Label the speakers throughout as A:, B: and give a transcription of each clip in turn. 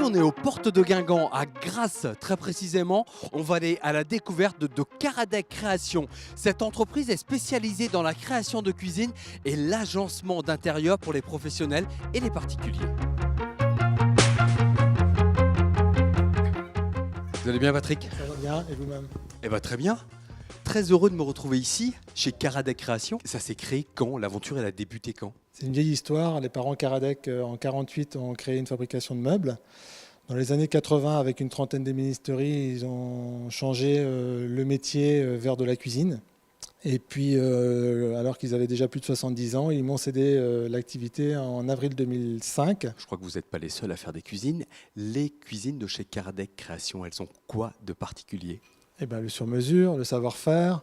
A: Aujourd'hui, on est aux portes de Guingamp, à Grasse très précisément. On va aller à la découverte de Karadec Création. Cette entreprise est spécialisée dans la création de cuisine et l'agencement d'intérieur pour les professionnels et les particuliers. Vous allez bien, Patrick?
B: Ça va bien, et vous-même?
A: Eh bien, très bien. Très heureux de me retrouver ici, chez Karadec Création. Ça s'est créé quand? L'aventure, elle a débuté quand?
B: C'est une vieille histoire. Les parents Karadec, en 1948, ont créé une fabrication de meubles. Dans les années 80, avec une trentaine d'ébénisteries, ils ont changé le métier vers de la cuisine. Et puis, alors qu'ils avaient déjà plus de 70 ans, ils m'ont cédé l'activité en avril 2005.
A: Je crois que vous n'êtes pas les seuls à faire des cuisines. Les cuisines de chez Karadec Création, elles ont quoi de particulier?
B: Eh ben, le sur-mesure, le savoir-faire,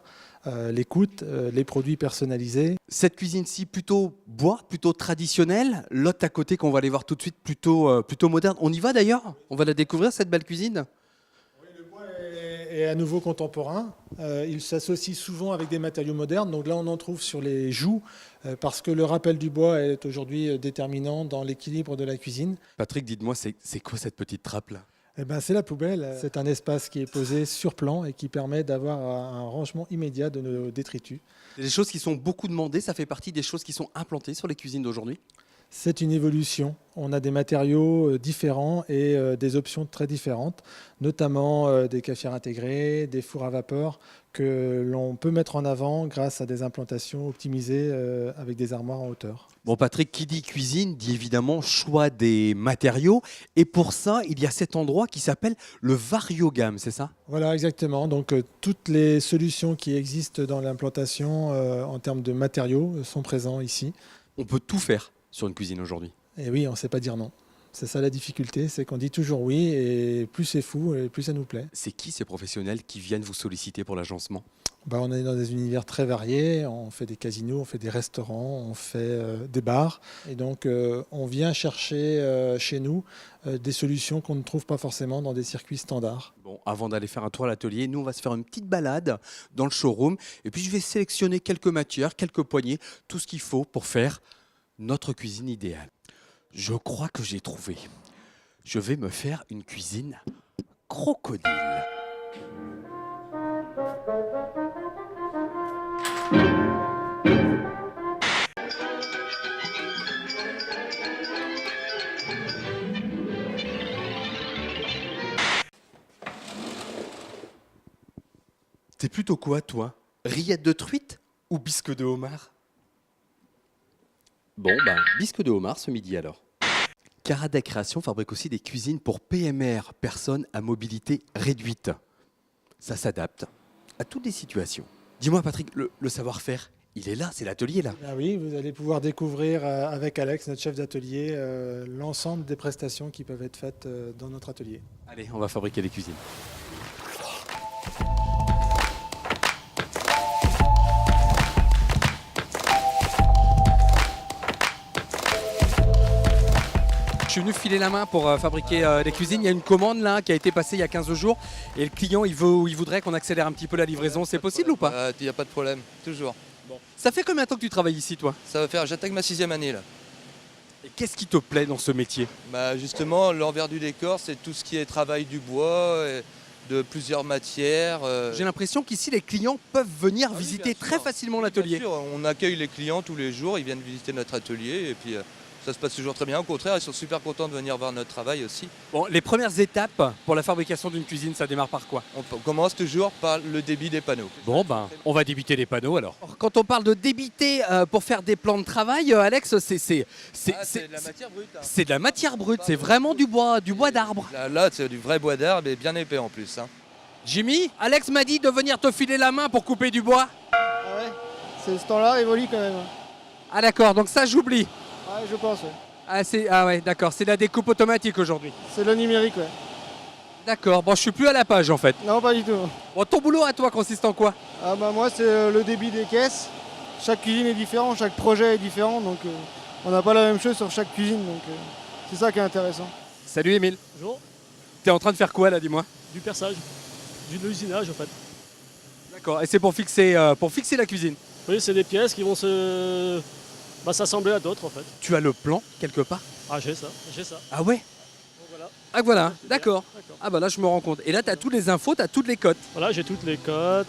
B: l'écoute, les produits personnalisés.
A: Cette cuisine-ci, plutôt bois, plutôt traditionnelle. L'autre à côté qu'on va aller voir tout de suite, plutôt moderne. On y va d'ailleurs? On va la découvrir, cette belle cuisine?
B: Oui, le bois est à nouveau contemporain. Il s'associe souvent avec des matériaux modernes. Donc là, on en trouve sur les joues, parce que le rappel du bois est aujourd'hui déterminant dans l'équilibre de la cuisine.
A: Patrick, dites-moi, c'est quoi cette petite trappe-là?
B: Eh ben, c'est la poubelle. C'est un espace qui est posé sur plan et qui permet d'avoir un rangement immédiat de nos détritus.
A: C'est des choses qui sont beaucoup demandées, ça fait partie des choses qui sont implantées sur les cuisines d'aujourd'hui?
B: C'est une évolution. On a des matériaux différents et des options très différentes, notamment des cafetières intégrées, des fours à vapeur que l'on peut mettre en avant grâce à des implantations optimisées avec des armoires en hauteur.
A: Bon, Patrick, qui dit cuisine dit évidemment choix des matériaux. Et pour ça, il y a cet endroit qui s'appelle le Variogame, c'est ça?
B: Voilà, exactement. Donc toutes les solutions qui existent dans l'implantation en termes de matériaux sont présentes ici.
A: On peut tout faire sur une cuisine aujourd'hui.
B: Et oui, on ne sait pas dire non. C'est ça la difficulté, c'est qu'on dit toujours oui, et plus c'est fou, et plus ça nous plaît.
A: C'est qui ces professionnels qui viennent vous solliciter pour l'agencement?
B: On est dans des univers très variés, on fait des casinos, on fait des restaurants, on fait des bars. Et donc on vient chercher chez nous des solutions qu'on ne trouve pas forcément dans des circuits standards.
A: Bon, avant d'aller faire un tour à l'atelier, nous on va se faire une petite balade dans le showroom. Et puis je vais sélectionner quelques matières, quelques poignées, tout ce qu'il faut pour faire notre cuisine idéale. Je crois que j'ai trouvé. Je vais me faire une cuisine crocodile. T'es plutôt quoi, toi? Rillettes de truite ou bisque de homard? Bon, bisque de homard ce midi alors. Karadec Création fabrique aussi des cuisines pour PMR, personnes à mobilité réduite. Ça s'adapte à toutes les situations. Dis-moi, Patrick, le savoir-faire, il est là, c'est l'atelier là.
B: Ah oui, vous allez pouvoir découvrir avec Alex, notre chef d'atelier, l'ensemble des prestations qui peuvent être faites dans notre atelier.
A: Allez, on va fabriquer des cuisines. Je suis venu filer la main pour fabriquer des cuisines. Il y a une commande là qui a été passée il y a 15 jours et le client il voudrait qu'on accélère un petit peu la livraison. C'est possible ou pas?
C: Il n'y a pas de problème, toujours.
A: Bon. Ça fait combien de temps que tu travailles ici, toi?
C: Ça va faire, j'attaque ma 6e année là.
A: Et qu'est-ce qui te plaît dans ce métier?
C: Justement, l'envers du décor, c'est tout ce qui est travail du bois, et de plusieurs matières.
A: J'ai l'impression qu'ici les clients peuvent venir visiter très facilement l'atelier.
C: Bien sûr, on accueille les clients tous les jours, ils viennent visiter notre atelier et puis ça se passe toujours très bien. Au contraire, ils sont super contents de venir voir notre travail aussi.
A: Bon, les premières étapes pour la fabrication d'une cuisine, ça démarre par quoi?
C: On commence toujours par le débit des panneaux.
A: Bon, on va débiter les panneaux alors. Quand on parle de débiter pour faire des plans de travail, Alex, c'est
C: de la matière brute. Hein.
A: C'est de la matière brute, c'est vraiment du bois d'arbre.
C: Là, c'est du vrai bois d'arbre et bien épais en plus. Hein.
A: Jimmy, Alex m'a dit de venir te filer la main pour couper du bois.
D: Ah ouais, ce temps-là évolue quand même.
A: Ah d'accord, donc ça j'oublie.
D: Ouais, je pense, ouais.
A: Ah ouais, d'accord, c'est la découpe automatique aujourd'hui.
D: C'est le numérique, ouais.
A: D'accord, bon je suis plus à la page en fait.
D: Non, pas du tout.
A: Bon, ton boulot à toi consiste en quoi?
D: Moi, c'est le débit des caisses. Chaque cuisine est différent, chaque projet est différent, donc on n'a pas la même chose sur chaque cuisine, donc c'est ça qui est intéressant.
A: Salut Émile.
E: Bonjour,
A: T'es en train de faire quoi là, dis-moi?
E: du perçage, de l'usinage en fait.
A: D'accord, et c'est pour fixer la cuisine.
E: Oui, c'est des pièces qui vont s'assembler à d'autres en fait.
A: Tu as le plan quelque part?
E: Ah, j'ai ça.
A: Ah ouais?
E: Donc, voilà.
A: Ah voilà, d'accord. Ah bah là je me rends compte. Et là tu as toutes les infos, tu as toutes les cotes.
E: Voilà, j'ai toutes les cotes,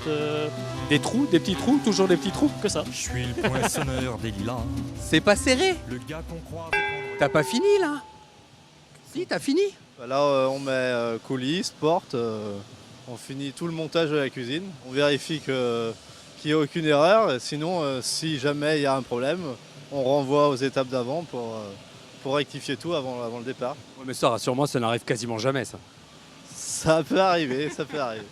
A: Des trous, des petits trous, toujours des petits trous.
E: que ça.
F: Je suis le poinçonneur des lilas.
A: C'est pas serré.
F: Le gars qu'on croit.
A: T'as pas fini là? Si, t'as fini?
G: Là, on met coulisses, portes, on finit tout le montage de la cuisine. On vérifie qu'il n'y a aucune erreur. Sinon, si jamais il y a un problème, on renvoie aux étapes d'avant pour rectifier tout avant le départ.
A: Ouais, mais ça, rassure-moi, ça n'arrive quasiment jamais ça.
G: Ça peut arriver, ça peut arriver.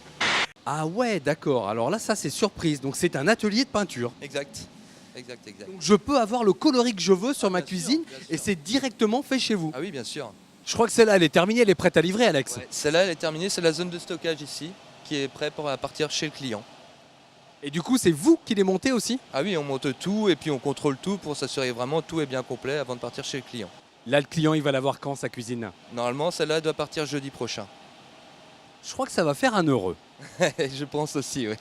A: Ah ouais, d'accord. Alors là, ça c'est surprise. Donc c'est un atelier de peinture.
C: Exact.
A: Donc je peux avoir le coloris que je veux sur ma
C: bien sûr,
A: cuisine
C: bien sûr.
A: et c'est directement fait chez vous.
C: Ah oui, bien sûr.
A: Je crois que celle-là, elle est terminée, elle est prête à livrer, Alex.
C: Ouais, celle-là, elle est terminée, c'est la zone de stockage ici, qui est prête pour partir chez le client.
A: Et du coup, c'est vous qui les montez aussi?
C: Ah oui, on monte tout et puis on contrôle tout pour s'assurer vraiment que tout est bien complet avant de partir chez le client.
A: Là, le client, il va l'avoir quand, sa cuisine?
C: Normalement, celle-là doit partir jeudi prochain.
A: Je crois que ça va faire un heureux.
C: Je pense aussi, oui.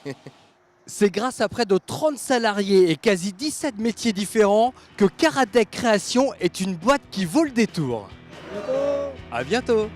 A: C'est grâce à près de 30 salariés et quasi 17 métiers différents que Karadec Création est une boîte qui vaut le détour. À bientôt.